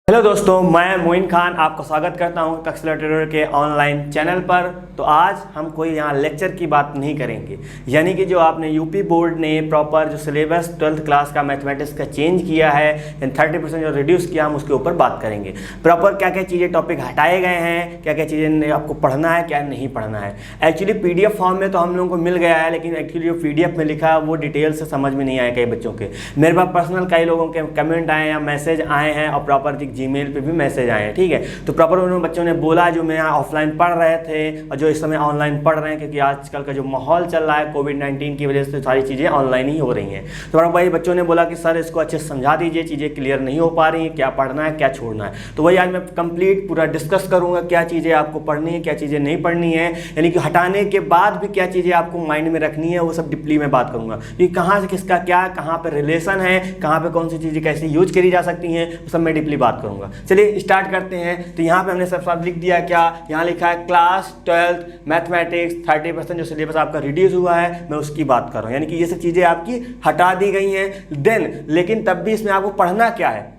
Hello दोस्तों, मैं मोइन खान आपका स्वागत करता हूं तक्षशिला ट्यूटर के ऑनलाइन चैनल पर। तो आज हम कोई यहाँ लेक्चर की बात नहीं करेंगे, यानी कि जो आपने यूपी बोर्ड ने प्रॉपर जो सिलेबस 12th क्लास का मैथमेटिक्स का चेंज किया है यानी 30% जो रिड्यूस किया, हम उसके ऊपर बात करेंगे। प्रॉपर क्या क्या चीज़ें टॉपिक हटाए गए हैं, क्या क्या चीज़ें आपको पढ़ना है, क्या नहीं पढ़ना है। एक्चुअली PDF फॉर्म में तो हम लोगों को मिल गया है, लेकिन एक्चुअली जो PDF में लिखा है वो डिटेल से समझ में नहीं आया कई बच्चों के। मेरे पास पर्सनल कई लोगों के कमेंट आए या मैसेज आए हैं और प्रॉपर जीमेल पे भी मैसेज आए हैं, ठीक है। तो प्रॉपर उन्होंने बच्चों ने बोला जो मैं यहाँ ऑफलाइन पढ़ रहे थे और जो इस समय ऑनलाइन पढ़ रहे हैं, क्योंकि आजकल का जो माहौल चल रहा है कोविड-19 की वजह से सारी चीज़ें ऑनलाइन ही हो रही हैं। तो भाई बच्चों ने बोला कि सर इसको अच्छे से समझा दीजिए, चीज़ें क्लियर नहीं हो पा रही हैं, क्या पढ़ना है क्या छोड़ना है। तो वही आज मैं कंप्लीट पूरा डिस्कस करूँगा, क्या चीज़ें आपको पढ़नी है, क्या चीज़ें नहीं पढ़नी है, यानी कि हटाने के बाद भी क्या चीज़ें आपको माइंड में रखनी है, वो सब डीपली में बात करूँगा कि कहाँ से किसका क्या, कहाँ पर रिलेशन है, कहाँ पर कौन सी चीज़ें कैसे यूज करी जा सकती हैं, वो सब मैं डीपली बात करूँगा। चलिए स्टार्ट करते हैं। तो यहाँ पे हमने सब लिख दिया, क्या यहाँ लिखा है, क्लास 12th मैथमेटिक्स 30% जो सिलेबस आपका रिड्यूस हुआ है, मैं उसकी बात कर रहा हूँ। यानी कि ये सब चीज़ें आपकी हटा दी गई हैं। देन लेकिन तब भी इसमें आपको पढ़ना क्या है,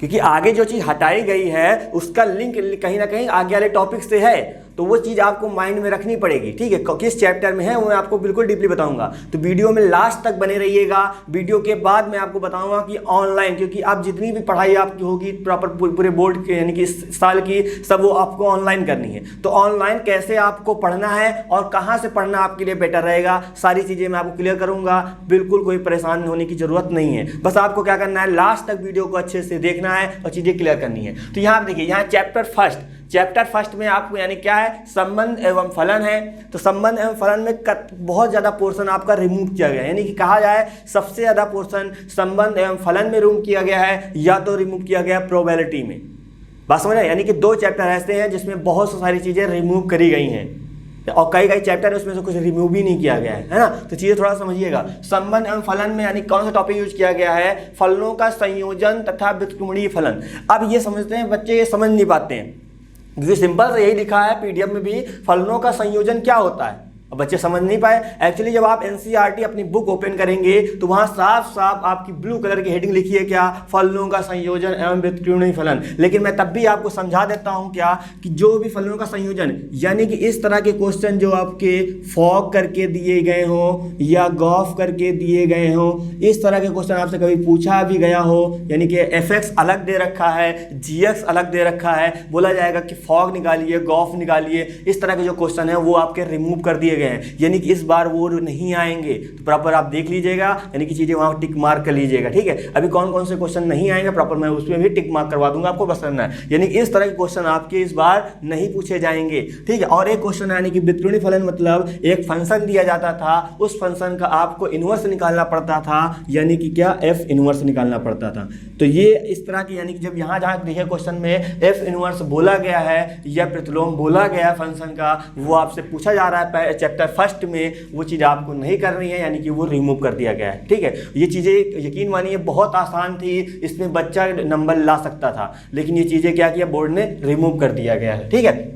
क्योंकि आगे जो चीज़ हटाई गई है उसका लिंक कहीं ना कहीं आगे वाले टॉपिक से है, तो वो चीज़ आपको माइंड में रखनी पड़ेगी, ठीक है। किस चैप्टर में है वो मैं आपको बिल्कुल डीपली बताऊंगा, तो वीडियो में लास्ट तक बने रहिएगा। वीडियो के बाद मैं आपको बताऊंगा कि ऑनलाइन, क्योंकि आप जितनी भी पढ़ाई आपकी होगी प्रॉपर पूरे बोर्ड के यानी कि इस साल की, सब वो आपको ऑनलाइन करनी है। तो ऑनलाइन कैसे आपको पढ़ना है और कहाँ से पढ़ना आपके लिए बेटर रहेगा, सारी चीज़ें मैं आपको क्लियर करूँगा। बिल्कुल कोई परेशान होने की ज़रूरत नहीं है, बस आपको क्या करना है, लास्ट तक वीडियो को अच्छे से देखना है और चीज़ें क्लियर करनी है। तो यहाँ देखिए, यहाँ चैप्टर फर्स्ट में आपको यानी क्या है, संबंध एवं फलन है। तो संबंध एवं फलन में बहुत ज़्यादा पोर्शन आपका रिमूव किया गया है, यानी कि कहा जाए सबसे ज़्यादा पोर्शन संबंध एवं फलन में रिमूव किया गया है, या तो रिमूव किया गया प्रोबेबिलिटी में। बात समझ रहे, यानी कि 2 चैप्टर ऐसे हैं जिसमें बहुत सारी चीज़ें रिमूव करी गई हैं और कई चैप्टर है उसमें से कुछ रिमूव भी नहीं किया गया है ना। तो चीज़ें थोड़ा समझिएगा। संबंध एवं फलन में यानी कौन सा टॉपिक यूज किया गया है, फलनों का संयोजन तथा व्युत्क्रमणीय फलन। अब ये समझते हैं बच्चे, ये समझ नहीं पाते हैं, क्योंकि सिंपल से यही लिखा है PDF में भी, फलनों का संयोजन क्या होता है। अब बच्चे समझ नहीं पाए। एक्चुअली जब आप NCERT अपनी बुक ओपन करेंगे तो वहाँ साफ साफ आपकी ब्लू कलर की हेडिंग लिखी है, क्या, फलनों का संयोजन एवं व्युत्क्रमणीय फलन। लेकिन मैं तब भी आपको समझा देता हूँ क्या, कि जो भी फलनों का संयोजन, यानी कि इस तरह के क्वेश्चन जो आपके फॉग करके दिए गए हो या गॉफ करके दिए गए हो, इस तरह के क्वेश्चन आपसे कभी पूछा भी गया हो, यानी कि FX अलग दे रखा है, GX अलग दे रखा है, बोला जाएगा कि फॉग निकालिए, गॉफ निकालिए, इस तरह के जो क्वेश्चन है वो आपके रिमूव कर दिए गए हैं, यानी कि इस बार वो नहीं आएंगे। तो प्रॉपर आप देख लीजिएगा, यानी कि चीजें वहां टिक मार्क कर लीजिएगा, ठीक है। अभी कौन कौन से क्वेश्चन नहीं आएंगे प्रॉपर मैं उसमें भी टिक मार्क करवा दूंगा, आपको बस करना है। यानी कि इस तरह के क्वेश्चन आपके इस बार नहीं पूछे जाएंगे, ठीक है। और एक क्वेश्चन यानी कि व्युत्क्रमणीय फलन, मतलब एक फंक्शन दिया जाता था, उस फंक्शन का आपको इनवर्स निकालना पड़ता था, यानी कि क्या, F इनवर्स निकालना पड़ता था। तो ये इस तरह की, यानी कि जब यहाँ जहाँ देखिए क्वेश्चन में F इनवर्स बोला गया है या प्रतिलोम बोला गया है फंक्शन का, वो आपसे पूछा जा रहा है चैप्टर फर्स्ट में, वो चीज़ आपको नहीं करनी है, यानी कि वो रिमूव कर दिया गया है, ठीक है। ये चीज़ें यकीन मानिए बहुत आसान थी, इसमें बच्चा नंबर ला सकता था, लेकिन ये चीज़ें क्या किया, बोर्ड ने रिमूव कर दिया गया है, ठीक है,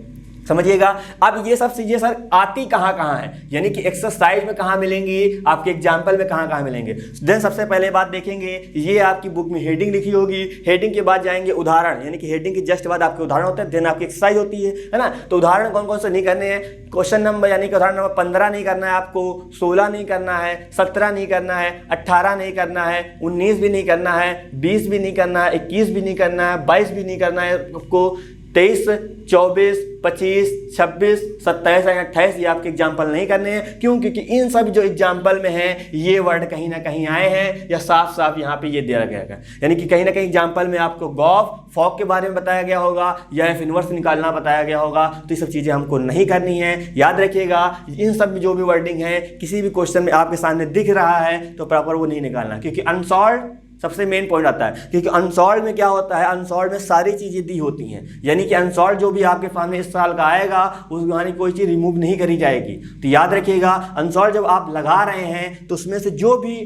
समझिएगा। अब ये सब चीजें सर आती कहाँ कहाँ है, यानी कि एक्सरसाइज में कहाँ मिलेंगी, आपके एग्जाम्पल में कहाँ कहाँ मिलेंगे। देन सबसे पहले बात देखेंगे, ये आपकी बुक में हेडिंग लिखी होगी, हेडिंग के बाद जाएंगे उदाहरण, यानी कि हेडिंग के जस्ट बाद आपके उदाहरण होते हैं, देन आपकी एक्सरसाइज होती है ना। तो उदाहरण कौन कौन से नहीं करने हैं, क्वेश्चन नंबर यानी कि उदाहरण नंबर 15 नहीं करना है आपको, 16 नहीं करना है, 17 नहीं करना है, 18 नहीं करना है, 19 भी नहीं करना है, 20 भी नहीं करना है, 21 भी नहीं करना है, 22 भी नहीं करना है आपको, 23, 24, 25, 26, 27 या 28 ये आपके एग्जाम्पल नहीं करने हैं। क्यों, क्योंकि इन सब जो एग्जाम्पल में हैं ये वर्ड कहीं ना कहीं आए हैं या साफ साफ यहाँ पे ये दिया गया है, यानी कि कहीं ना कहीं एग्जाम्पल में आपको गॉफ फॉग के बारे में बताया गया होगा या F इनवर्स निकालना बताया गया होगा। तो ये सब चीज़ें हमको नहीं करनी है, याद रखिएगा। इन सब जो भी वर्डिंग है किसी भी क्वेश्चन में आपके सामने दिख रहा है तो प्रॉपर वो नहीं निकालना, क्योंकि अनसॉल्व सबसे मेन पॉइंट आता है। क्योंकि अनसॉल्व में क्या होता है, अनसॉल्व में सारी चीज़ें दी होती हैं, यानी कि अनसॉल्व जो भी आपके सामने इस साल का आएगा उसमें कोई चीज़ रिमूव नहीं करी जाएगी। तो याद रखिएगा, अनसॉल्व जब आप लगा रहे हैं तो उसमें से जो भी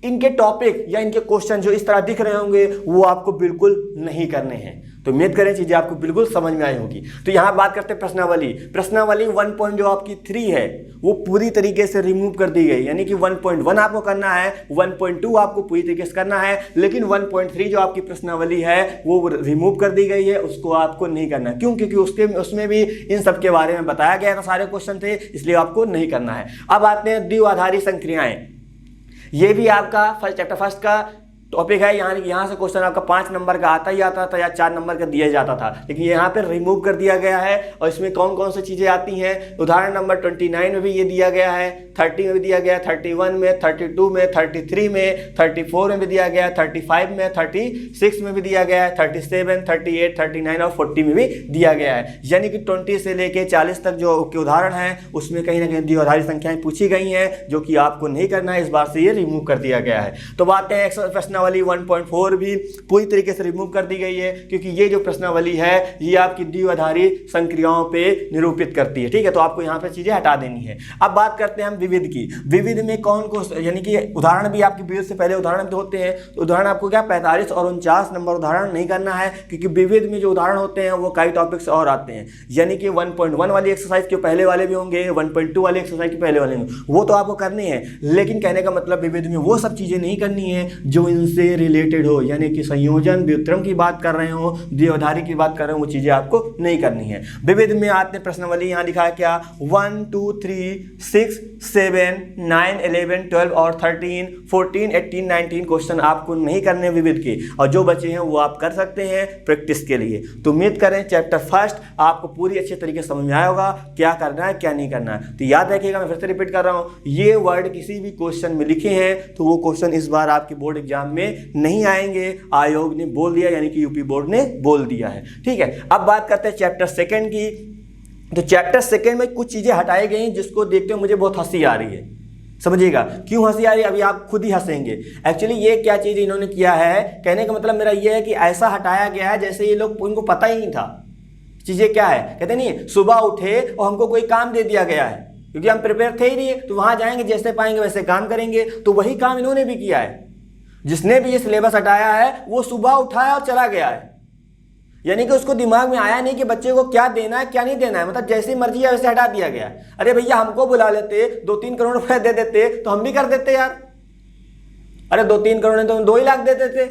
इनके टॉपिक या इनके क्वेश्चन जो इस तरह दिख रहे होंगे वो आपको बिल्कुल नहीं करने हैं। तो उम्मीद करें चीज़ें आपको बिल्कुल समझ में आई होगी। तो यहाँ बात करते हैं प्रश्नावली। प्रश्नावली 1 पॉइंट जो आपकी 3 है वो पूरी तरीके से रिमूव कर दी गई, यानी कि 1.1 आपको करना है, 1.2 आपको पूरी तरीके से करना है, लेकिन 1.3 जो आपकी प्रश्नावली है वो रिमूव कर दी गई है, उसको आपको नहीं करना। क्यों? क्योंकि उसमें भी इन सब के बारे में बताया गया था, सारे क्वेश्चन थे, इसलिए आपको नहीं करना है। अब आते हैं द्विआधारी संक्रियाएं। ये भी आपका चैप्टर फर्स्ट का टॉपिक है। यहाँ से क्वेश्चन आपका 5 नंबर का आता ही आता था या 4 नंबर का दिया जाता था, लेकिन यहाँ पे रिमूव कर दिया गया है। और इसमें कौन कौन सी चीज़ें आती हैं, उदाहरण नंबर 29 में भी ये दिया गया है, 30 में भी दिया गया है, 31 में, 32 में, 33 में, 34 में भी दिया गया है, 35 में, 36 में भी दिया गया है, 37, 38, 39 और 40 में भी दिया गया है। यानी कि 20 से लेके 40 तक जो के उदाहरण हैं उसमें कहीं ना कहीं द्विआधारी संख्याएं पूछी गई हैं, जो कि आपको नहीं करना है। इस बार से ये रिमूव कर दिया गया है। तो बात है प्रश्नावली 1.4 भी पूरी तरीके से रिमूव कर दी गई है, क्योंकि ये जो प्रश्नावली है ये आपकी द्विआधारी संक्रियाओं पे निरूपित करती है। ठीक है, तो आपको यहाँ पे चीजें हटा देनी है। अब बात करते हैं हम विविध की। विविध में कौन को, यानी कि उदाहरण भी आपकी विविध से पहले उदाहरण तो होते हैं, तो उदाहरण आपको क्या 45 और 49 नंबर उदाहरण नहीं करना है, क्योंकि विविध में जो उदाहरण होते हैं वो कई टॉपिक्स और आते हैं। यानी कि 1.1 वाली एक्सरसाइज के पहले वाले भी होंगे, 1.2 वाली एक्सरसाइज के पहले वाले होंगे, वो तो आपको करनी है। लेकिन कहने का मतलब विविध में वो सब चीजें नहीं करनी है जो इनसे रिलेटेड हो, यानी कि संयोजन, व्युत्क्रम की बात कर रहे हो, द्विआधारी की बात कर रहे हो, वो चीजें आपको नहीं करनी है। विविध में आते प्रश्नावली यहाँ लिखा है क्या 1, 2, 3, 6, 7, 9, 11, 12 और 13, 14, 18, 19 क्वेश्चन आपको नहीं करने विविध के, और जो बचे हैं वो आप कर सकते हैं प्रैक्टिस के लिए। तो उम्मीद करें चैप्टर फर्स्ट आपको पूरी अच्छे तरीके से समझ में आया होगा, क्या करना है क्या नहीं करना है। तो याद रखिएगा, मैं फिर से रिपीट कर रहा हूँ, ये वर्ड किसी भी क्वेश्चन में लिखे हैं तो वो क्वेश्चन इस बार आपके बोर्ड एग्जाम में नहीं आएंगे, आयोग ने बोल दिया, यानी कि यूपी बोर्ड ने बोल दिया है। ठीक है, अब बात करते हैं चैप्टर सेकंड की। तो चैप्टर सेकंड में कुछ चीजें हटाई गई जिसको देखते हुए मुझे बहुत हंसी आ रही है। समझिएगा क्यों हंसी आ रही है, अभी आप खुद ही हंसेंगे। एक्चुअली ये क्या चीज इन्होंने किया है, कहने का मतलब मेरा ये है कि ऐसा हटाया गया है जैसे ये लोग, उनको पता ही नहीं था चीजें क्या है। कहते नहीं सुबह उठे और हमको कोई काम दे दिया गया है, क्योंकि हम प्रिपेयर थे ही नहीं, तो वहां जाएंगे जैसे पाएंगे वैसे काम करेंगे। तो वही काम इन्होंने भी किया है। जिसने भी ये सिलेबस हटाया है वो सुबह उठाया और चला गया है, यानी कि उसको दिमाग में आया नहीं कि बच्चे को क्या देना है क्या नहीं देना है, मतलब जैसी मर्जी है वैसे हटा दिया गया। अरे भैया हमको बुला लेते, 2-3 करोड़ रुपए दे देते तो हम भी कर देते यार। अरे 2-3 करोड़ ने तो 2 ही लाख दे देते,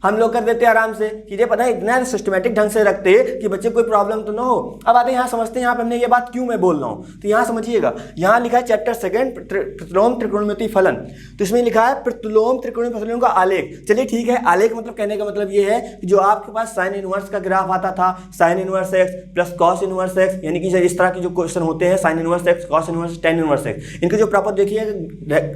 हम लोग कर देते आराम से। चीजें पता है इतना सिस्टमेटिक ढंग से रखते कि बच्चे कोई प्रॉब्लम तो ना हो। अब आते हैं यहाँ समझते हैं, यहाँ पे हमने ये बात क्यों मैं बोल रहा हूँ। तो यहाँ समझिएगा, यहाँ लिखा है चैप्टर सेकंड प्रतिलोम त्रिकोणमिति फलन। तो इसमें लिखा है प्रतिलोम त्रिकोणमिति फलनों का आलेख। चलिए ठीक है, आलेख मतलब कहने का मतलब ये है कि जो आपके पास साइन इनवर्स का ग्राफ आता था, sine inverse x plus cos inverse x, यानी कि इस तरह के जो क्वेश्चन होते हैं, sine inverse x, cos inverse, tan inverse x, इनके जो प्रॉपर देखिए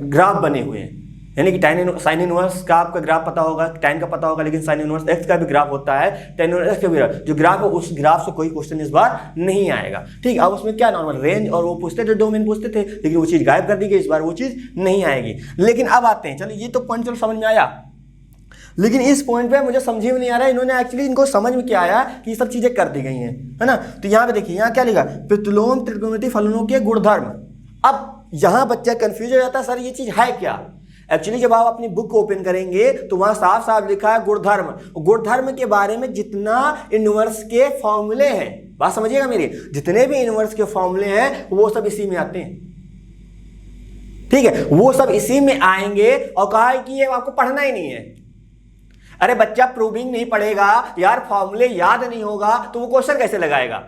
ग्राफ बने हुए हैं। यानी कि साइन इनवर्स का आपका ग्राफ पता होगा, tan का पता होगा, लेकिन साइन इनवर्स x का भी ग्राफ होता है, tan इनवर्स x का भी जो ग्राफ है उस ग्राफ से कोई क्वेश्चन इस बार नहीं आएगा। ठीक, अब उसमें क्या नॉर्मल रेंज और वो पूछते थे, डोमेन पूछते थे, लेकिन वो चीज़ गायब कर दी गई, इस बार वो चीज़ नहीं आएगी। लेकिन अब आते हैं, चलो ये तो पॉइंट चलो समझ में आया, लेकिन इस पॉइंट पे मुझे समझ में नहीं आ रहा है इन्होंने एक्चुअली इनको समझ में क्या आया कि ये सब चीज़ें कर दी गई हैं, है ना। तो यहाँ पे देखिए, यहाँ क्या लिखा, प्रतिलोम त्रिकोणमिति फलनों के गुणधर्म। अब यहाँ बच्चा कंफ्यूज हो जाता है, सर ये चीज़ है क्या। एक्चुअली जब आप अपनी बुक ओपन करेंगे तो वहां साफ साफ लिखा है गुणधर्म। गुणधर्म के बारे में जितना इनवर्स के फॉर्मूले हैं, बात समझिएगा मेरी, जितने भी इनवर्स के फॉर्मूले हैं वो सब इसी में आते हैं। ठीक है, वो सब इसी में आएंगे। और कहा है कि ये आपको पढ़ना ही नहीं है। अरे बच्चा प्रूविंग नहीं पढ़ेगा यार, फॉर्मूले याद नहीं होगा तो वो क्वेश्चन कैसे लगाएगा।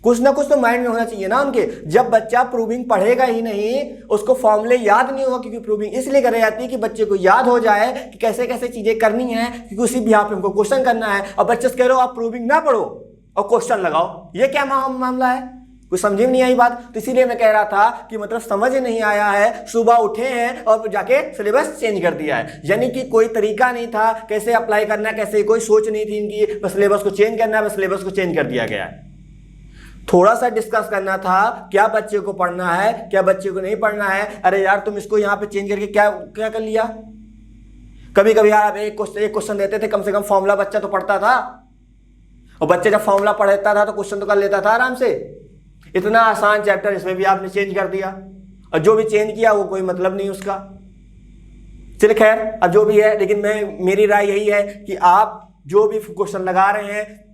कुछ ना कुछ तो माइंड में होना चाहिए ना उनके। जब बच्चा प्रूविंग पढ़ेगा ही नहीं, उसको फॉर्मूले याद नहीं होगा, क्योंकि प्रूविंग इसलिए कराई जाती है कि बच्चे को याद हो जाए कि कैसे कैसे चीजें करनी है, क्योंकि उसी भी यहाँ पे हमको क्वेश्चन करना है। और बच्चे से कह रहे हो आप प्रूविंग ना पढ़ो और क्वेश्चन लगाओ, ये क्या मामला है, कुछ समझ में नहीं आई बात। तो इसीलिए मैं कह रहा था कि मतलब समझ नहीं आया है, सुबह उठे हैं और जाके सिलेबस चेंज कर दिया है। यानी कि कोई तरीका नहीं था कैसे अप्लाई करना, कैसे कोई सोच नहीं थी इनकी, बस सिलेबस को चेंज करना है, बस सिलेबस को चेंज कर दिया गया है। थोड़ा सा डिस्कस करना था, क्या बच्चे को पढ़ना है क्या बच्चे को नहीं पढ़ना है। अरे यार तुम इसको यहाँ पे चेंज करके क्या क्या कर लिया। कभी कभी यार आप एक क्वेश्चन देते थे, कम से कम फॉर्मूला बच्चा तो पढ़ता था, और बच्चे जब फॉर्मूला पढ़ता था तो क्वेश्चन तो कर लेता था आराम से। इतना आसान चैप्टर इसमें भी आपने चेंज कर दिया, और जो भी चेंज किया वो कोई मतलब नहीं उसका। चलिए खैर, अब जो भी है, लेकिन मेरी राय यही है कि आप जो भी क्वेश्चन लगा रहे हैं,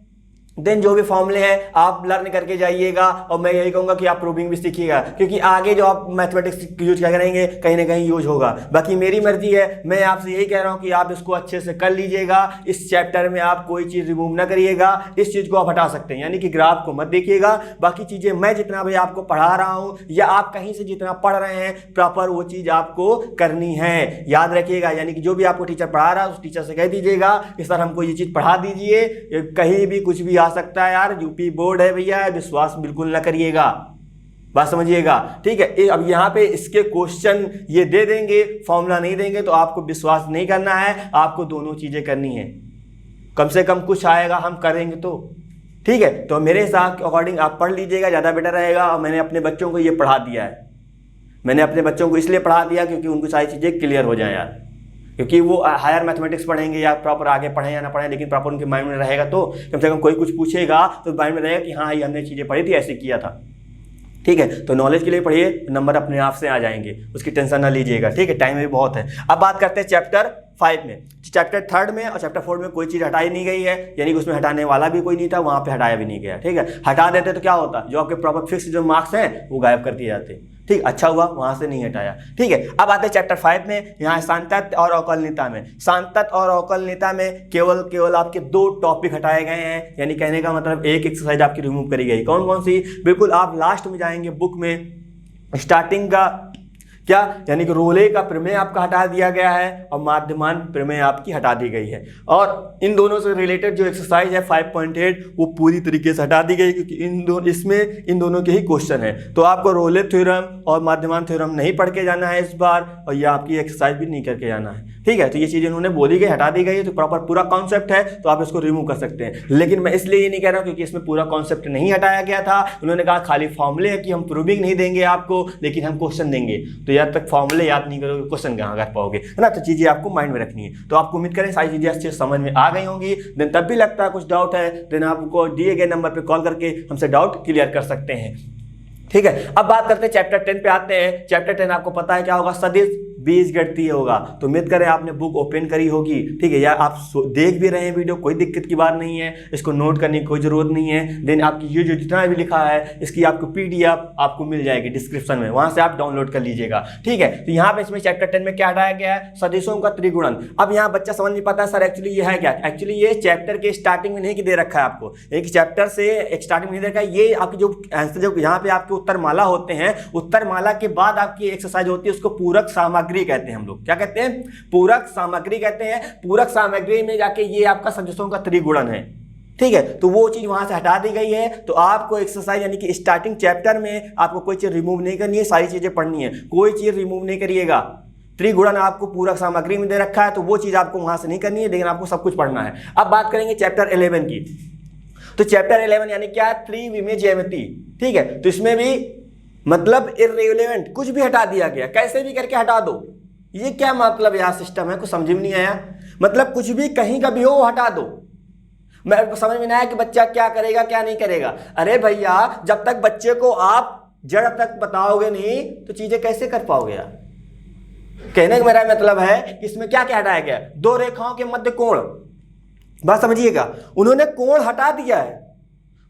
देन जो भी फॉर्मूले हैं आप लर्न करके जाइएगा, और मैं यही कहूँगा कि आप प्रूविंग भी सीखिएगा, क्योंकि आगे जो आप मैथमेटिक्स यूज करेंगे कहीं ना कहीं यूज होगा। बाकी मेरी मर्जी है, मैं आपसे यही कह रहा हूँ कि आप इसको अच्छे से कर लीजिएगा। इस चैप्टर में आप कोई चीज़ रिमूव ना करिएगा, इस चीज़ को आप हटा सकते हैं, यानी कि ग्राफ को मत देखिएगा। बाकी चीज़ें मैं जितना भी आपको पढ़ा रहा हूँ या आप कहीं से जितना पढ़ रहे हैं प्रॉपर वो चीज़ आपको करनी है, याद रखिएगा। यानी कि जो भी आपको टीचर पढ़ा रहा है उस टीचर से कह दीजिएगा कि सर हमको ये चीज़ पढ़ा दीजिए, कहीं भी कुछ भी आ सकता है यार, यूपी बोर्ड है भैया, विश्वास बिल्कुल ना करिएगा, बात समझिएगा, ठीक है। अब यहाँ पे इसके क्वेश्चन ये दे देंगे, फॉर्मूला नहीं देंगे, तो आपको विश्वास नहीं करना है, आपको दोनों चीजें करनी है। कम से कम कुछ आएगा, हम करेंगे तो ठीक है। तो मेरे हिसाब के अकॉर्डिंग आप पढ़ लीजिएगा, ज़्यादा बेटर रहेगा। और मैंने अपने बच्चों को ये पढ़ा दिया है, मैंने अपने बच्चों को इसलिए पढ़ा दिया क्योंकि उनको सारी चीज़ें क्लियर हो जाए यार, क्योंकि वो हायर मैथमेटिक्स पढ़ेंगे या प्रॉपर आगे पढ़ें या ना पढ़ें, लेकिन प्रॉपर उनके माइंड में रहेगा, तो कम से कम कोई कुछ पूछेगा तो माइंड में रहेगा कि हाँ ये हमने चीज़ें पढ़ी थी, ऐसे किया था, ठीक है। तो नॉलेज के लिए पढ़िए, नंबर अपने आप से आ जाएंगे, उसकी टेंशन ना लीजिएगा, ठीक है। टाइम भी बहुत है। अब बात करते हैं चैप्टर 5 में। चैप्टर 3 में और चैप्टर 4 में कोई चीज़ हटाई नहीं गई है, यानी कि उसमें हटाने वाला भी कोई नहीं था, वहाँ पे हटाया भी नहीं गया, ठीक है। हटा देते तो क्या होता, जो आपके प्रॉपर फिक्स जो मार्क्स हैं वो गायब कर दिए जाते, ठीक। अच्छा हुआ वहाँ से नहीं हटाया, ठीक है। अब आते हैं चैप्टर 5 में। यहाँ सांतत्य और अवकलनीयता में, सांतत्य और अवकलनीयता में केवल आपके 2 टॉपिक हटाए गए हैं, यानी कहने का मतलब एक एक्सरसाइज आपकी रिमूव करी गई। कौन कौन सी, बिल्कुल आप लास्ट में जाएंगे बुक में, स्टार्टिंग का क्या, यानी कि रोले का प्रमेय आपका हटा दिया गया है और माध्यमान प्रमेय आपकी हटा दी गई है, और इन दोनों से रिलेटेड जो एक्सरसाइज है 5.8 वो पूरी तरीके से हटा दी गई, क्योंकि इसमें इन दोनों के ही क्वेश्चन है। तो आपको रोले थ्योरम और माध्यमान थ्योरम नहीं पढ़ के जाना है इस बार, और ये आपकी एक्सरसाइज भी नहीं करके जाना है, ठीक है। तो ये चीज़ें उन्होंने बोली गई, हटा दी गई है, तो प्रॉपर पूरा कॉन्सेप्ट है, तो आप इसको रिमूव कर सकते हैं। लेकिन मैं इसलिए ये नहीं कह रहा हूँ क्योंकि इसमें पूरा कॉन्सेप्ट नहीं हटाया गया था। उन्होंने कहा खाली फॉर्मूले है कि हम प्रूविंग नहीं देंगे आपको, लेकिन हम क्वेश्चन देंगे, तो जब तक फॉर्मूले याद नहीं करोगे क्वेश्चन कहाँ कर पाओगे, है ना। तो चीज़ें आपको माइंड में रखनी है। तो आपको उम्मीद करें सारी चीज़ें अच्छे से समझ में आ गई होंगी। देन तब भी लगता है कुछ डाउट है, देन आपको दिए गए नंबर पर कॉल करके हमसे डाउट क्लियर कर सकते हैं, ठीक है। अब बात करते हैं चैप्टर 10 पे आते हैं। चैप्टर 10 आपको पता है क्या होगा, सदिश बीजगणितीय होगा। तो उम्मीद करें आपने बुक ओपन करी होगी, ठीक है, या आप देख भी रहे हैं वीडियो, कोई दिक्कत की बात नहीं है, इसको नोट करने की कोई जरूरत नहीं है। देन आपकी ये जो जितना भी लिखा है इसकी आपको PDF आपको मिल जाएगी डिस्क्रिप्शन में, वहां से आप डाउनलोड कर लीजिएगा, ठीक है। तो यहाँ पे इसमें चैप्टर 10 में क्या हटाया गया है, सदिशों का त्रिगुणन। अब यहाँ बच्चा समझ नहीं पाता सर एक्चुअली ये है क्या। एक्चुअली ये चैप्टर के स्टार्टिंग में नहीं दे रखा है आपको, एक चैप्टर से एक स्टार्टिंग में नहीं दे रखा है। ये आपकी जो आंसर जो यहाँ पे आपके उत्तर माला होते हैं, उत्तर माला के बाद आपकी एक्सरसाइज होती है, उसको पूरक सामग्री कहते हैं हम लोग। क्या कहते हैं, पूरक सामग्री कहते हैं। पूरक सामग्री में जाके ये आपका सदिशों का त्रिगुणन है, ठीक है। तो वो चीज वहां से हटा दी गई है। तो आपको एक्सरसाइज यानी कि स्टार्टिंग चैप्टर में आपको कोई चीज रिमूव नहीं करनी है, सारी चीजें पढ़नी है, कोई चीज रिमूव नहीं करिएगा। त्रिगुणन आपको पूरक सामग्री में दे रखा है, तो वो चीज आपको वहां से नहीं करनी है, लेकिन आपको सब कुछ पढ़ना है। अब बात करेंगे चैप्टर 11 की। तो चैप्टर 11 यानी क्या, त्रिविमीय ज्यामिति, ठीक है। तो इसमें भी मतलब इर्रेलेवेंट कुछ भी हटा दिया गया, कैसे भी करके हटा दो। ये क्या मतलब यार सिस्टम है, कुछ समझ में नहीं आया। मतलब कुछ भी कहीं का भी हो हटा दो। मैं समझ में नहीं आया कि बच्चा क्या करेगा क्या नहीं करेगा। अरे भैया जब तक बच्चे को आप जड़ तक बताओगे नहीं तो चीजें कैसे कर पाओगे यार। कहने का मेरा मतलब है कि इसमें क्या क्या हटाया गया, 2 रेखाओं के मध्य कोण, बात समझिएगा। उन्होंने कोण हटा दिया है,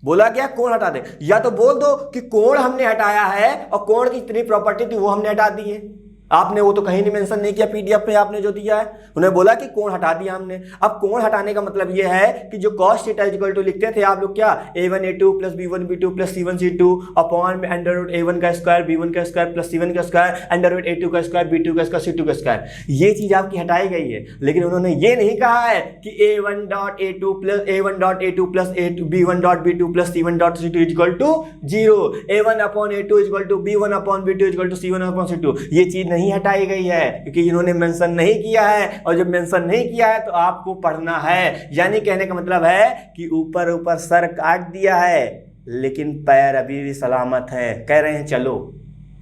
बोला गया कोण हटा दे, या तो बोल दो कि कोण हमने हटाया है और कोण की जितनी प्रॉपर्टी थी वो हमने हटा दी है। आपने वो तो कहीं नहीं मेंशन नहीं किया PDF में आपने जो दिया है, उन्हें बोला कि कोण हटा दिया हमने। अब कोण हटाने का मतलब ये है कि जो cos थीटा इक्वल टू लिखते थे आप लोग क्या, A1 A2 plus B1 B2 plus C1 C2 upon में अंडर रूट A1 का स्क्वायर B1 का स्क्वायर प्लस C1 का स्क्वायर अंडर रूट A2 का स्क्वायर B2 का स्क्वायर C2 का स्क्वायर, ये चीज आपकी हटाई गई है। लेकिन उन्होंने ये नहीं कहा है कि A1.A2 plus B1.B2 plus C1.C2 equal to 0, A1 upon A2 equal to B1 upon B2 equal to C1 upon C2, ये चीज नहीं हटाई गई है क्योंकि इन्होंने मेंशन नहीं किया है। और जब मेंशन नहीं किया है तो आपको पढ़ना है। यानी कहने का मतलब है कि ऊपर ऊपर सर काट दिया है लेकिन पैर अभी भी सलामत है। कह रहे हैं चलो,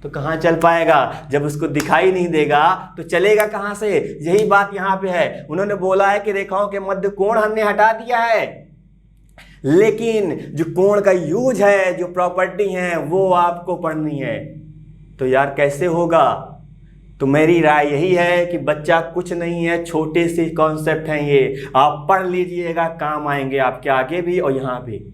तो कहां चल पाएगा जब उसको दिखाई नहीं देगा तो चलेगा कहां से। यही बात यहां पे है। उन्होंने बोला है कि रेखाओं के मध्य कोण हमने हटा दिया है, लेकिन जो कोण का यूज है, जो प्रॉपर्टी है, वो आपको पढ़नी है। तो यार कैसे होगा, तो मेरी राय यही है कि बच्चा कुछ नहीं है, छोटे से कॉन्सेप्ट हैं ये, आप पढ़ लीजिएगा, काम आएंगे आपके आगे भी और यहाँ भी।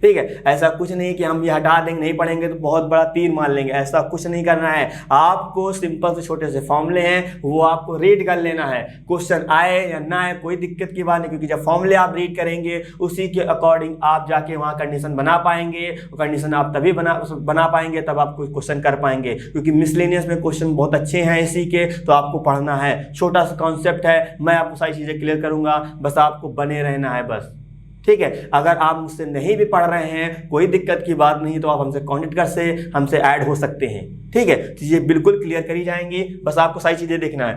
ठीक है, ऐसा कुछ नहीं कि हम ये हटा देंगे, नहीं पढ़ेंगे तो बहुत बड़ा तीर मार लेंगे, ऐसा कुछ नहीं करना है। आपको सिंपल से छोटे से फॉर्मूले हैं वो आपको रीड कर लेना है, क्वेश्चन आए या ना आए कोई दिक्कत की बात नहीं, क्योंकि जब फॉर्मूले आप रीड करेंगे उसी के अकॉर्डिंग आप जाके वहाँ कंडीशन बना पाएंगे। कंडीशन आप तभी बना पाएंगे तब आप कोई क्वेश्चन कर पाएंगे, क्योंकि मिसलेनियस में क्वेश्चन बहुत अच्छे हैं इसी के, तो आपको पढ़ना है। छोटा सा कॉन्सेप्ट है, मैं आपको सारी चीज़ें क्लियर करूँगा, बस आपको बने रहना है बस। ठीक है, अगर आप मुझसे नहीं भी पढ़ रहे हैं कोई दिक्कत की बात नहीं, तो आप हमसे कॉन्टेक्ट कर से हमसे ऐड हो सकते हैं। ठीक है, चीज़ें बिल्कुल क्लियर करी जाएंगी, बस आपको सारी चीज़ें देखना है।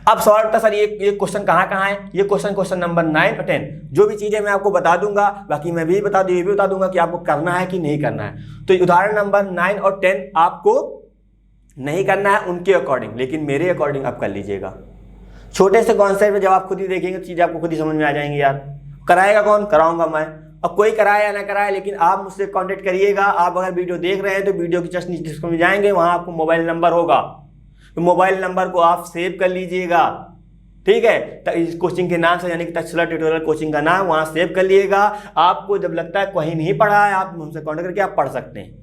अब सवाल उठता सर ये क्वेश्चन कहाँ है, ये क्वेश्चन नंबर 9 और 10 जो भी चीज़ें मैं आपको बता दूंगा, बाकी मैं भी ये भी बता दूंगा कि आपको करना है कि नहीं करना है। तो उदाहरण नंबर 9 और 10 आपको नहीं करना है उनके अकॉर्डिंग, लेकिन मेरे अकॉर्डिंग आप कर लीजिएगा। छोटे से कॉन्सेप्ट में जब आप खुद ही देखेंगे तो चीज़ें आपको खुद ही समझ में आ जाएंगी। यार कराएगा कौन, कराऊंगा मैं। अब कोई कराए या ना कराए, लेकिन आप मुझसे कांटेक्ट करिएगा। आप अगर वीडियो देख रहे हैं तो वीडियो की जस्ट नीचे डिस्क्रिप्शन में जाएंगे, वहां आपको मोबाइल नंबर होगा, तो मोबाइल नंबर को आप सेव कर लीजिएगा। ठीक है, इस कोचिंग के नाम से यानी कि तक्षशिला ट्यूटोरियल कोचिंग का नाम वहां सेव कर लिएगा। आपको जब लगता है कहीं नहीं पढ़ा है, आप मुझसे कांटेक्ट करके आप पढ़ सकते हैं,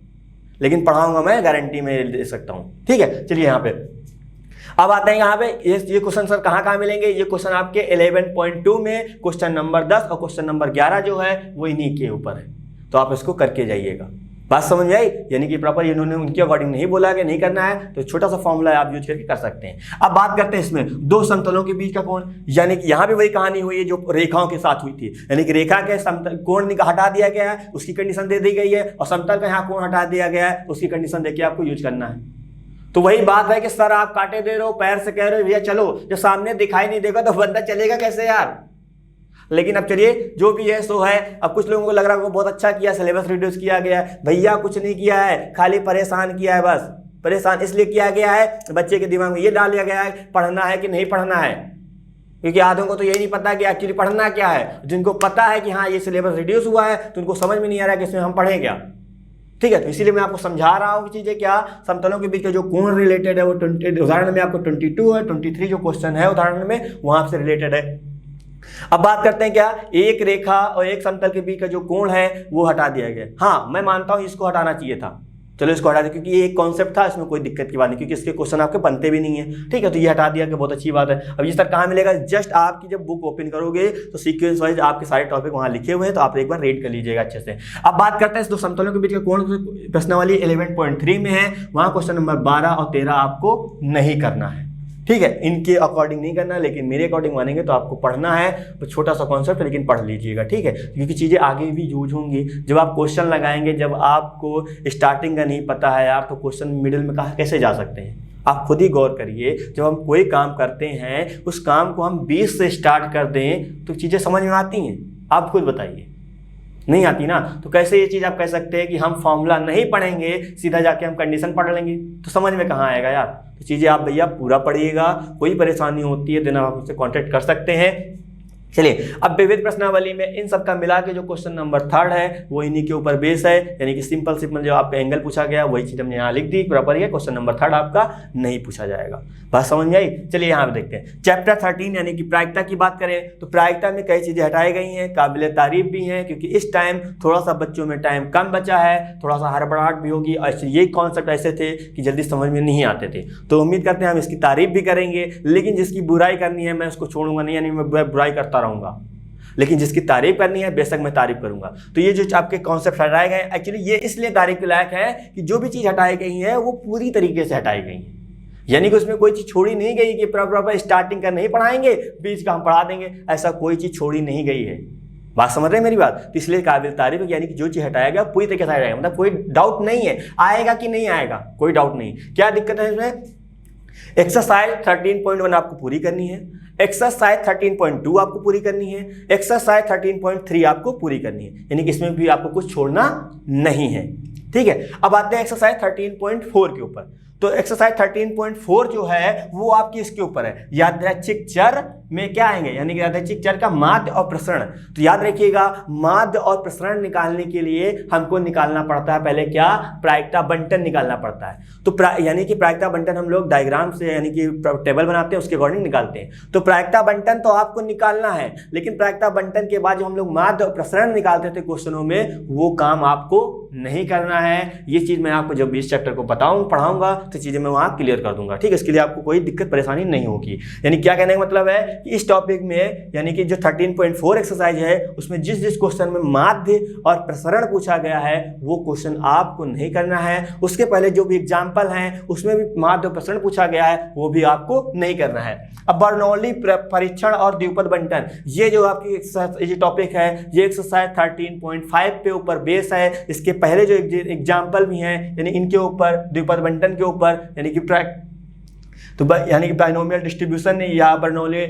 लेकिन पढ़ाऊंगा मैं, गारंटी में दे सकता हूँ। ठीक है, चलिए यहाँ पे अब आते हैं यहाँ पे ये क्वेश्चन सर कहाँ मिलेंगे। ये क्वेश्चन आपके 11.2 में क्वेश्चन नंबर 10 और क्वेश्चन नंबर 11 जो है वो इन्हीं के ऊपर है, तो आप इसको करके जाइएगा। बात समझ में आई, यानी कि प्रॉपर इन्होंने उनके अकॉर्डिंग नहीं बोला कि नहीं करना है, तो छोटा सा फॉर्मूला आप यूज करके कर सकते हैं। अब बात करते हैं इसमें दो समतलों के बीच का कोण, यानी कि यहाँ भी वही कहानी हुई है जो रेखाओं के साथ हुई थी, यानी कि रेखा के कोण हटा दिया गया है, उसकी कंडीशन दे दी गई है, और समतल का यहाँ कोण हटा दिया गया है, उसकी कंडीशन देके आपको यूज करना है। तो वही बात है कि सर आप काटे दे रहे हो, पैर से कह रहे हो भैया चलो, जब सामने दिखाई नहीं देगा तो बंदा चलेगा कैसे यार। लेकिन अब चलिए जो भी है सो है। अब कुछ लोगों को लग रहा है बहुत अच्छा किया, सिलेबस रिड्यूस किया गया है, भैया कुछ नहीं किया है, खाली परेशान किया है। बस परेशान इसलिए किया गया है, बच्चे के दिमाग में ये डाल दिया गया है पढ़ना है कि नहीं पढ़ना है, क्योंकि आधों को तो यही नहीं पता कि एक्चुअली पढ़ना क्या है। जिनको पता है कि हाँ ये सिलेबस रिड्यूस हुआ है, तो उनको समझ में नहीं आ रहा है कि इसमें हम पढ़ें क्या। ठीक है, तो इसीलिए मैं आपको समझा रहा हूँ चीजें क्या, समतलों के बीच का जो कोण रिलेटेड है वो 20 उदाहरण में आपको 22 है, 23 जो क्वेश्चन है उदाहरण में वहां से रिलेटेड है। अब बात करते हैं क्या, एक रेखा और एक समतल के बीच का जो कोण है वो हटा दिया गया। हाँ मैं मानता हूँ इसको हटाना चाहिए था, चलो इसको हटा दिया, क्योंकि ये एक कॉन्सेप्ट था, इसमें कोई दिक्कत की बात नहीं, क्योंकि इसके क्वेश्चन आपके बनते भी नहीं है। ठीक है, तो ये हटा दिया कि बहुत अच्छी बात है। अब ये सर कहाँ मिलेगा, जस्ट आपकी जब बुक ओपन करोगे तो सीक्वेंस वाइज आपके सारे टॉपिक वहाँ लिखे हुए हैं, तो आप एक बार रीड कर लीजिएगा अच्छे से। अब बात करते हैं दो समतलों के बीच का कोण, प्रश्नावली 11.3 में है, वहाँ क्वेश्चन नंबर 12 और 13 आपको नहीं करना है। ठीक है, इनके अकॉर्डिंग नहीं करना, लेकिन मेरे अकॉर्डिंग मानेंगे तो आपको पढ़ना है। तो छोटा सा कॉन्सेप्ट है लेकिन पढ़ लीजिएगा। ठीक है, क्योंकि चीज़ें आगे भी यूज होंगी। जब आप क्वेश्चन लगाएंगे, जब आपको स्टार्टिंग का नहीं पता है यार, तो क्वेश्चन मिडिल में कहाँ कैसे जा सकते हैं। आप खुद ही गौर करिए, जब हम कोई काम करते हैं उस काम को हम 20 से स्टार्ट कर दें तो चीज़ें समझ में आती हैं। आप खुद बताइए, नहीं आती ना, तो कैसे ये चीज़ आप कह सकते हैं कि हम फॉर्मूला नहीं पढ़ेंगे, सीधा जाके हम कंडीशन पढ़ लेंगे, तो समझ में कहाँ आएगा यार। तो चीज़ें आप भैया पूरा पढ़िएगा, कोई परेशानी होती है देना आप मुझसे कांटेक्ट कर सकते हैं। चलिए, अब विविध प्रश्नावली में इन सब का मिला के जो क्वेश्चन नंबर 3 है वो इन्हीं के ऊपर बेस है, यानी कि सिंपल जो आपका एंगल पूछा गया वही चीज़ हमने यहाँ लिख दी प्रॉपर। है क्वेश्चन नंबर 3 आपका नहीं पूछा जाएगा। बात समझ में आई। चलिए यहाँ पे देखते हैं चैप्टर 13 यानी कि प्रायिकता की बात करें तो प्रायिकता में कई चीज़ें हटाई गई हैं, काबिल तारीफ भी हैं, क्योंकि इस टाइम थोड़ा सा बच्चों में टाइम कम बचा है, थोड़ा सा हड़बड़ाहट भी होगी, और यही कॉन्सेप्ट ऐसे थे कि जल्दी समझ में नहीं आते थे। तो उम्मीद करते हैं हम इसकी तारीफ भी करेंगे, लेकिन जिसकी बुराई करनी है मैं उसको छोड़ूंगा नहीं, यानी मैं बुराई करता रहूँगा, लेकिन जिसकी तारीफ करनी है बेशक मैं तारीफ करूंगा। तो ये जो आपके कॉन्सेप्ट हटाए गए एक्चुअली ये इसलिए तारीफ के लायक है कि जो भी चीज़ हटाई गई है वो पूरी तरीके से हटाई गई है, यानी कि उसमें कोई चीज़ छोड़ी नहीं गई कि प्रॉपर स्टार्टिंग का नहीं पढ़ाएंगे, बीच का हम पढ़ा देंगे, ऐसा कोई चीज़ छोड़ी नहीं गई है। बात समझ रहे हैं मेरी बात। तो इसलिए काबिल तारीफ है, यानी कि जो चीज़ हटाया गया पूरी तरीके से हटाएगा, मतलब कोई डाउट नहीं है आएगा कि नहीं आएगा, कोई डाउट नहीं। क्या दिक्कत है इसमें, एक्सरसाइज 13.1 आपको पूरी करनी है, एक्सरसाइज 13.2 आपको पूरी करनी है, एक्सरसाइज 13.3 आपको पूरी करनी है, यानी कि इसमें भी आपको कुछ छोड़ना नहीं है। ठीक है, अब आते हैं एक्सरसाइज 13.4 के ऊपर। तो एक्सरसाइज 13.4 जो है वो आपकी इसके ऊपर है, यादृच्छिक चर में क्या आएंगे, यानी कि यादृच्छिक चर का माध्य और प्रसरण। तो याद रखिएगा, माध्य और प्रसरण निकालने के लिए हमको निकालना पड़ता है पहले क्या, प्रायिकता बंटन निकालना पड़ता है। तो यानी कि प्रायिकता बंटन हम लोग डायग्राम से यानी कि टेबल बनाते हैं, उसके अकॉर्डिंग निकालते हैं। तो प्रायिकता बंटन तो आपको निकालना है, लेकिन प्रायिकता बंटन के बाद जो हम लोग माध्य और प्रसरण निकालते थे क्वेश्चनों में, वो काम आपको नहीं करना है। ये चीज मैं आपको जब इस चैप्टर को पढ़ाऊंगा तो चीजें मैं वहां क्लियर कर दूंगा, ठीक है। इसके लिए आपको कोई दिक्कत परेशानी नहीं होगी। यानी क्या कहने का मतलब है कि इस टॉपिक में यानी कि जो 13.4 एक्सरसाइज है उसमें जिस जिस क्वेश्चन में माध्य और प्रसरण पूछा गया है वो क्वेश्चन आपको नहीं करना है। उसके पहले जो भी एग्जाम्पल हैं उसमें भी माध्य और प्रसरण पूछा गया है वो भी आपको नहीं करना है। अब बर्नौली परीक्षण और द्विपद बंटन, ये जो आपकी ये टॉपिक है, ये एक्सरसाइज 13.5 पे ऊपर बेस है। इसके पहले जो एग्जाम्पल भी हैं यानी इनके ऊपर, द्विपद बंटन के ऊपर, यानी कि बाइनोमियल डिस्ट्रीब्यूशन या बर्नौली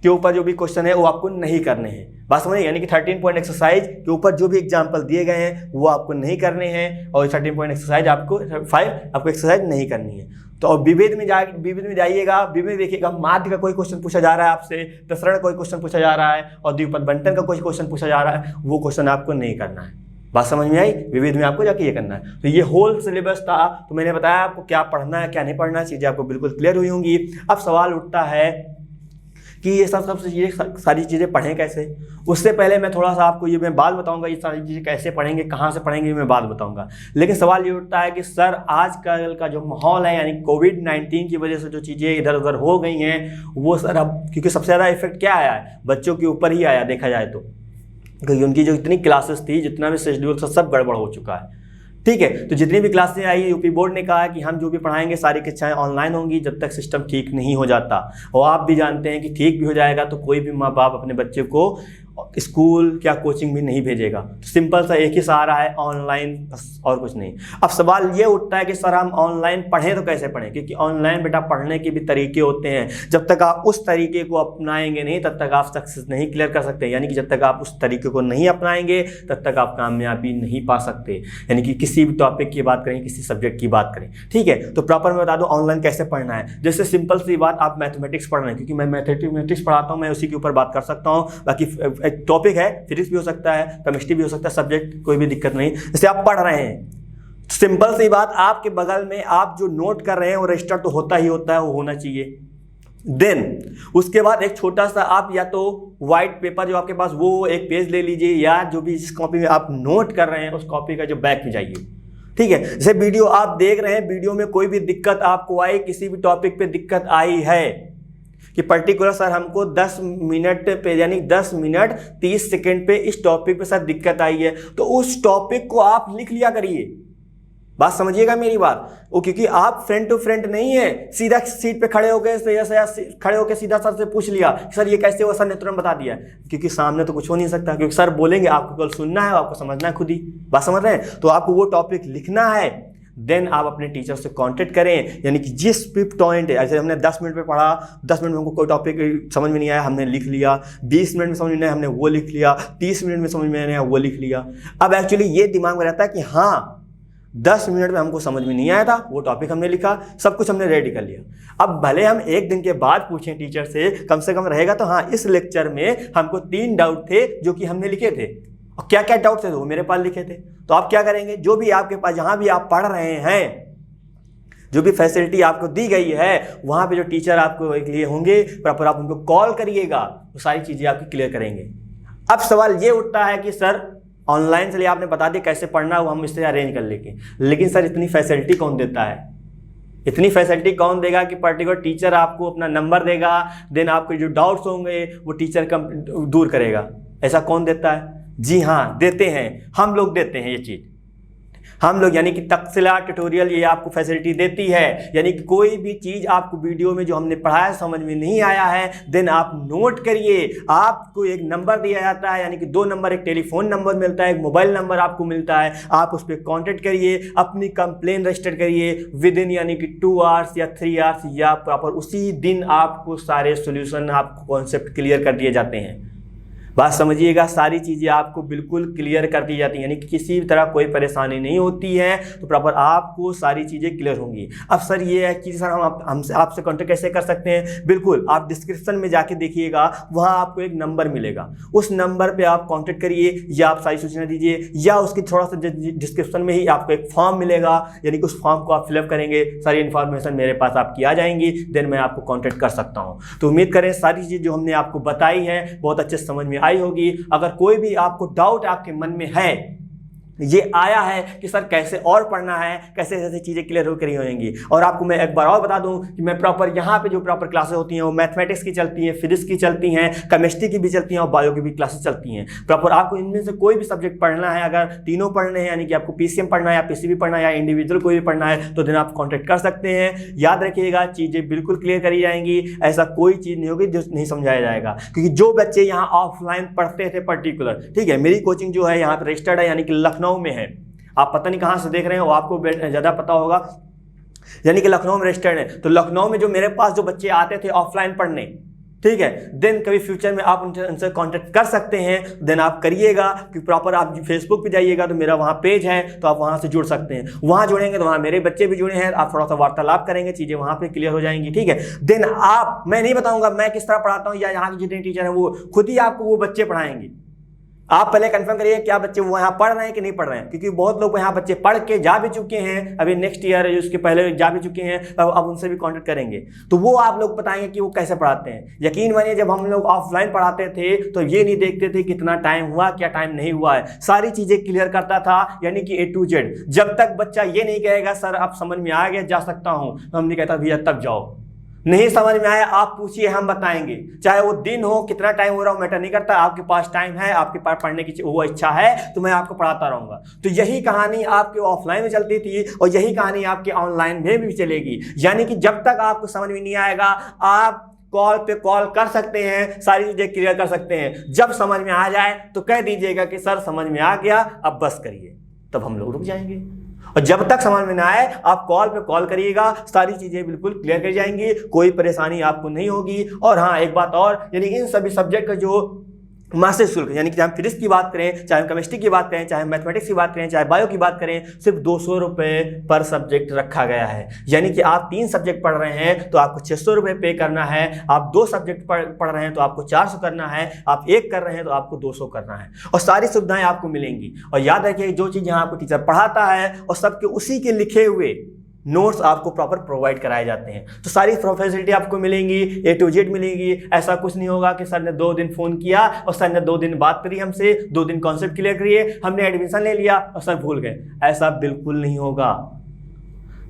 के ऊपर जो भी क्वेश्चन है वो आपको नहीं करने हैं। बात समझिए, यानी कि 13 पॉइंट एक्सरसाइज के ऊपर जो भी एग्जाम्पल दिए गए हैं वो आपको नहीं करने हैं, और 13 पॉइंट एक्सरसाइज आपको 5 आपको एक्सरसाइज नहीं करनी है। तो अब विविध में जाइएगा, विविध में देखिएगा, माध्य का कोई क्वेश्चन पूछा जा रहा है आपसे, प्रसरण कोई क्वेश्चन पूछा जा रहा है, और द्विपद बंटन का कोई क्वेश्चन पूछा जा रहा है, वो क्वेश्चन आपको नहीं करना है। बात समझ में आई? विविध में आपको जाके ये करना है। तो ये होल सिलेबस था, तो मैंने बताया आपको क्या पढ़ना है क्या नहीं पढ़ना है, चीज़ें आपको बिल्कुल क्लियर हुई होंगी। अब सवाल उठता है कि ये सारी चीज़ें पढ़ें कैसे। उससे पहले मैं थोड़ा सा आपको ये मैं बात बताऊंगा, ये सारी चीज़ें कैसे पढ़ेंगे, कहाँ से पढ़ेंगे, ये मैं बात बताऊंगा। लेकिन सवाल ये उठता है कि सर आजकल का जो माहौल है यानी कोविड-19 की वजह से जो चीज़ें इधर उधर हो गई हैं वो सर अब, क्योंकि सबसे ज़्यादा इफेक्ट क्या आया है, बच्चों के ऊपर ही आया देखा जाए तो, क्योंकि उनकी जो इतनी क्लासेस थी, जितना भी शेड्यूल था, सब गड़बड़ हो चुका है, ठीक है। तो जितनी भी क्लासें आई, यूपी बोर्ड ने कहा कि हम जो भी पढ़ाएंगे सारी कक्षाएं ऑनलाइन होंगी जब तक सिस्टम ठीक नहीं हो जाता। और आप भी जानते हैं कि ठीक भी हो जाएगा तो कोई भी माँ बाप अपने बच्चे को स्कूल क्या कोचिंग भी नहीं भेजेगा। तो सिंपल सा एक ही सहारा है, ऑनलाइन, बस और कुछ नहीं। अब सवाल ये उठता है कि सर हम ऑनलाइन पढ़ें तो कैसे पढ़ें, क्योंकि ऑनलाइन बेटा पढ़ने के भी तरीके होते हैं। जब तक आप उस तरीके को अपनाएंगे नहीं तब तक आप सक्सेस नहीं क्लियर कर सकते, यानी कि जब तक आप उस तरीके को नहीं अपनाएंगे तब तक आप कामयाबी नहीं पा सकते। यानी कि किसी भी टॉपिक की बात करें, किसी सब्जेक्ट की बात करें, ठीक है। तो प्रॉपर मैं बता दूं ऑनलाइन कैसे पढ़ना है। जैसे सिंपल सी बात, आप मैथमेटिक्स पढ़ रहे हैं, क्योंकि मैं मैथमेटिक्स पढ़ाता हूँ, मैं उसी के ऊपर बात कर सकता हूँ। बाकी टॉपिक है, फिजिक्स भी हो सकता है, केमिस्ट्री भी हो सकता है, सब्जेक्ट कोई भी दिक्कत नहीं। जैसे आप पढ़ रहे हैं, सिंपल सी बात, आपके बगल में आप जो नोट कर रहे हैं वो रजिस्टर तो होता ही होता है, वो होना चाहिए। देन उसके बाद एक छोटा सा आप या तो व्हाइट पेपर जो आपके पास वो एक पेज ले लीजिए, या जो भी जिस कॉपी में आप नोट कर रहे हैं उस कॉपी का जो बैक में जाइए, ठीक है। जैसे वीडियो आप देख रहे हैं, वीडियो में कोई भी दिक्कत आपको आई, किसी भी टॉपिक पे दिक्कत आई है कि पर्टिकुलर सर हमको 10 मिनट पे यानी 10 मिनट 30 सेकेंड पे इस टॉपिक पे सर दिक्कत आई है, तो उस टॉपिक को आप लिख लिया करिए। बात समझिएगा मेरी बात, वो क्योंकि आप फ्रंट टू फ्रंट नहीं है, सीधा सीट पे खड़े होकर सीधा सर से पूछ लिया सर ये कैसे हुआ, सर ने तुरंत बता दिया, क्योंकि सामने तो कुछ हो नहीं सकता, क्योंकि सर बोलेंगे, आपको केवल सुनना है, आपको समझना है खुद ही। बात समझ रहे हैं? तो आपको वो टॉपिक लिखना है, देन आप अपने टीचर से कांटेक्ट करें। यानी कि जिस भी पॉइंट है, ऐसे हमने 10 मिनट में पढ़ा, 10 मिनट में हमको कोई टॉपिक समझ में नहीं आया, हमने लिख लिया, 20 मिनट में समझ में नहीं आया, हमने वो लिख लिया, 30 मिनट में समझ में नहीं आया, वो लिख लिया। अब एक्चुअली ये दिमाग में रहता है कि हाँ 10 मिनट में हमको समझ में नहीं आया था, वो टॉपिक हमने लिखा, सब कुछ हमने रेडी कर लिया। अब भले हम एक दिन के बाद पूछें टीचर से कम रहेगा तो हाँ इस लेक्चर में हमको 3 डाउट थे जो कि हमने लिखे थे, और क्या क्या डाउट थे वो मेरे पास लिखे थे। तो आप क्या करेंगे, जो भी आपके पास जहां भी आप पढ़ रहे हैं, जो भी फैसिलिटी आपको दी गई है वहां पे जो टीचर आपको एक लिए होंगे, प्रॉपर आप उनको कॉल करिएगा, वो सारी चीजें आपकी क्लियर करेंगे। अब सवाल ये उठता है कि सर ऑनलाइन चलिए आपने बता दिया कैसे पढ़ना है, वो हम इससे अरेंज कर लेंगे, लेकिन सर इतनी फैसिलिटी कौन देता है, इतनी फैसिलिटी कौन देगा कि पर्टिकुलर टीचर आपको अपना नंबर देगा, देन आपके जो डाउट्स होंगे वो टीचर दूर करेगा, ऐसा कौन देता है? जी हाँ देते हैं, हम लोग देते हैं ये चीज़, हम लोग, यानी कि तक्षशिला ट्यूटोरियल ये आपको फैसिलिटी देती है। यानी कि कोई भी चीज़ आपको वीडियो में जो हमने पढ़ाया समझ में नहीं आया है, देन आप नोट करिए, आपको एक नंबर दिया जाता है, यानी कि 2 नंबर, एक टेलीफोन नंबर मिलता है, एक मोबाइल नंबर आपको मिलता है, आप उस पर कॉन्टेक्ट करिए, अपनी कंप्लेन रजिस्टर करिए विद इन यानी कि 2 आवर्स या 3 आवर्स, या प्रॉपर उसी दिन आपको सारे सोल्यूशन, आपको कॉन्सेप्ट क्लियर कर दिए जाते हैं। बात समझिएगा, सारी चीज़ें आपको बिल्कुल क्लियर कर दी जाती हैं, यानी कि किसी भी तरह कोई परेशानी नहीं होती है, तो प्रॉपर आपको सारी चीज़ें क्लियर होंगी। अब सर ये है कि सर हमसे आपसे कॉन्टेक्ट कैसे कर सकते हैं? बिल्कुल, आप डिस्क्रिप्शन में जाके देखिएगा, वहाँ आपको एक नंबर मिलेगा, उस नंबर पर आप कॉन्टेक्ट करिए या आप सारी सूचना दीजिए, या उसके थोड़ा सा डिस्क्रिप्शन में ही आपको एक फॉर्म मिलेगा, यानी कि उस फॉर्म को आप फिलअप करेंगे, सारी इन्फॉर्मेशन मेरे पास आपकी आ जाएंगी, देन मैं आपको कॉन्टेक्ट कर सकता हूँ। तो उम्मीद करें सारी चीज़ जो हमने आपको बताई है बहुत अच्छे समझ में आई होगी। अगर कोई भी आपको डाउट आपके मन में है, ये आया है कि सर कैसे और पढ़ना है, कैसे कैसे चीज़ें क्लियर हो करी होंगी, और आपको मैं एक बार और बता दूं कि मैं प्रॉपर यहाँ पे जो प्रॉपर क्लासेस होती हैं वो मैथमेटिक्स की चलती हैं, फिजिक्स की चलती हैं, केमिस्ट्री की भी चलती हैं और बायो की भी क्लासेस चलती हैं। प्रॉपर आपको इनमें से कोई भी सब्जेक्ट पढ़ना है, अगर तीनों पढ़ने हैं, यानी कि आपको पीसीएम पढ़ना है या पीसीबी पढ़ना है या इंडिविजुअल कोई भी पढ़ना है, तो दिन आप कॉन्टेक्ट कर सकते हैं। याद रखिएगा, चीज़ें बिल्कुल क्लियर करी जाएंगी, ऐसा कोई चीज़ नहीं होगी जो नहीं समझाया जाएगा, क्योंकि जो बच्चे यहाँ ऑफलाइन पढ़ते थे पर्टिकुलर, ठीक है, मेरी कोचिंग जो है यहाँ पर रजिस्टर्ड है, यानी कि लखनऊ में है। आप पता नहीं कहाँ से देख रहे हैं, वो आपको ज़्यादा पता होगा, यानी कि लखनऊ में रजिस्टर्ड है। तो लखनऊ में जो मेरे पास जो बच्चे आते थे ऑफलाइन पढ़ने, ठीक है, देन कभी फ्यूचर में आप उनसे कांटेक्ट कर सकते हैं, देन आप करिएगा कि प्रॉपर आप फेसबुक पे जाइएगा तो मेरा वहाँ पेज है, तो आप वहाँ से जुड़ सकते हैं। वहाँ जुड़ेंगे तो वहाँ मेरे बच्चे भी जुड़े हैं, आप थोड़ा सा वार्तालाप करेंगे, चीज़ें वहाँ पे क्लियर हो जाएंगी, ठीक है। देन आप, मैं नहीं बताऊँगा मैं किस तरह पढ़ाता हूँ, या यहाँ के जितने टीचर हैं वो खुद ही आपको वो बच्चे पढ़ाएंगे। आप पहले कंफर्म करिए क्या बच्चे वो यहाँ पढ़ रहे हैं कि नहीं पढ़ रहे हैं, क्योंकि बहुत लोग यहाँ बच्चे पढ़ के जा भी चुके हैं, अभी नेक्स्ट ईयर उसके पहले जा भी चुके हैं, अब उनसे भी कांटेक्ट करेंगे, तो वो आप लोग बताएंगे कि वो कैसे पढ़ाते हैं। यकीन मानिए, जब हम लोग ऑफलाइन पढ़ाते थे तो ये नहीं देखते थे कितना टाइम हुआ, क्या टाइम नहीं हुआ है, सारी चीज़ें क्लियर करता था, यानी कि A to Z। जब तक बच्चा ये नहीं कहेगा सर अब समझ में आ गया, जा सकता हूँ, तो हम नहीं कहता भैया तब जाओ। नहीं समझ में आया आप पूछिए, हम बताएंगे, चाहे वो दिन हो, कितना टाइम हो रहा हो, मैटर नहीं करता, आपके पास टाइम है, आपके पास पढ़ने की वो इच्छा है, तो मैं आपको पढ़ाता रहूंगा। तो यही कहानी आपके ऑफलाइन में चलती थी और यही कहानी आपके ऑनलाइन में भी चलेगी, यानी कि जब तक आपको समझ में नहीं आएगा आप कॉल पे कॉल कर सकते हैं, सारी चीजें क्लियर कर सकते हैं। जब समझ में आ जाए तो कह दीजिएगा कि सर समझ में आ गया, अब बस करिए, तब हम लोग रुक जाएंगे। और जब तक समझ में ना आए आप कॉल पे कॉल करिएगा, सारी चीज़ें बिल्कुल क्लियर कर जाएंगी, कोई परेशानी आपको नहीं होगी। और हाँ, एक बात और, यानी इन सभी सब्जेक्ट का जो मासिक शुल्क, यानी कि चाहे हम फिजिक्स की बात करें, चाहे हम केमिस्ट्री की बात करें, चाहे मैथमेटिक्स की बात करें, चाहे बायो की बात करें, सिर्फ 200 रुपये पर सब्जेक्ट रखा गया है। यानी कि आप 3 सब्जेक्ट पढ़ रहे हैं तो आपको 600 रुपये पे करना है, आप 2 सब्जेक्ट पढ़ रहे हैं तो आपको 400 करना है, आप 1 कर रहे हैं तो आपको 200 करना है, और सारी सुविधाएं आपको मिलेंगी। और याद रखिए, जो चीज़ यहाँ आपको टीचर पढ़ाता है और सबके उसी के लिखे हुए नोट्स आपको प्रॉपर प्रोवाइड कराए जाते हैं, तो सारी फैसिलिटी आपको मिलेंगी, A to Z मिलेगी। ऐसा कुछ नहीं होगा कि सर ने 2 दिन फ़ोन किया और सर ने 2 दिन बात करी हमसे, 2 दिन कॉन्सेप्ट क्लियर करिए, हमने एडमिशन ले लिया और सर भूल गए, ऐसा बिल्कुल नहीं होगा।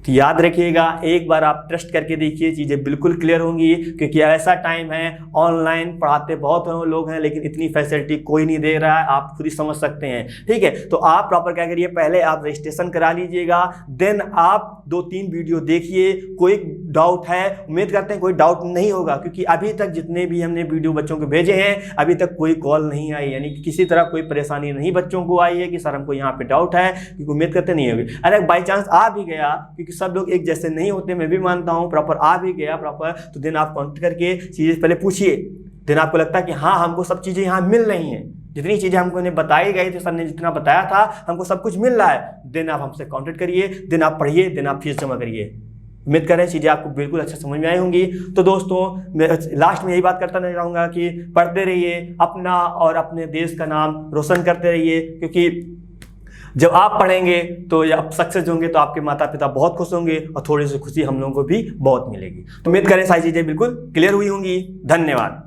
तो याद रखिएगा, एक बार आप ट्रस्ट करके देखिए, चीज़ें बिल्कुल क्लियर होंगी, क्योंकि ऐसा टाइम है, ऑनलाइन पढ़ाते बहुत लोग हैं लेकिन इतनी फैसिलिटी कोई नहीं दे रहा है, आप खुद ही समझ सकते हैं, ठीक है। तो आप प्रॉपर क्या करिए, पहले आप रजिस्ट्रेशन करा लीजिएगा, देन आप 2-3 वीडियो देखिए। कोई डाउट है, उम्मीद करते हैं कोई डाउट नहीं होगा, क्योंकि अभी तक जितने भी हमने वीडियो बच्चों को भेजे हैं अभी तक कोई कॉल नहीं आई, यानी कि किसी तरह कोई परेशानी नहीं बच्चों को आई है कि सर हमको यहाँ पे डाउट है, क्योंकि उम्मीद करते नहीं होगी। अरे बाई चांस आ भी गया, क्योंकि सब लोग एक जैसे नहीं होते, मैं भी मानता हूँ, प्रॉपर आ भी गया प्रॉपर, तो दिन आप कॉन्टेक्ट करके चीज़ें पहले पूछिए, दिन आपको लगता है कि हाँ हमको सब चीज़ें यहाँ मिल रही हैं, जितनी चीज़ें हमको ने बताई गई थी, सर ने जितना बताया था हमको सब कुछ मिल रहा है, दिन आप हमसे कांटेक्ट करिए, दिन आप पढ़िए, दिन आप फीस जमा करिए। उम्मीद करें चीज़ें आपको बिल्कुल अच्छा समझ में आई होंगी। तो दोस्तों, मैं लास्ट में यही बात करता नहीं रहूँगा कि पढ़ते रहिए, अपना और अपने देश का नाम रोशन करते रहिए, क्योंकि जब आप पढ़ेंगे तो आप सक्सेस होंगे तो आपके माता पिता बहुत खुश होंगे और थोड़ी सी खुशी हम लोगों को भी बहुत मिलेगी। तो उम्मीद करें सारी चीज़ें बिल्कुल क्लियर हुई होंगी। धन्यवाद।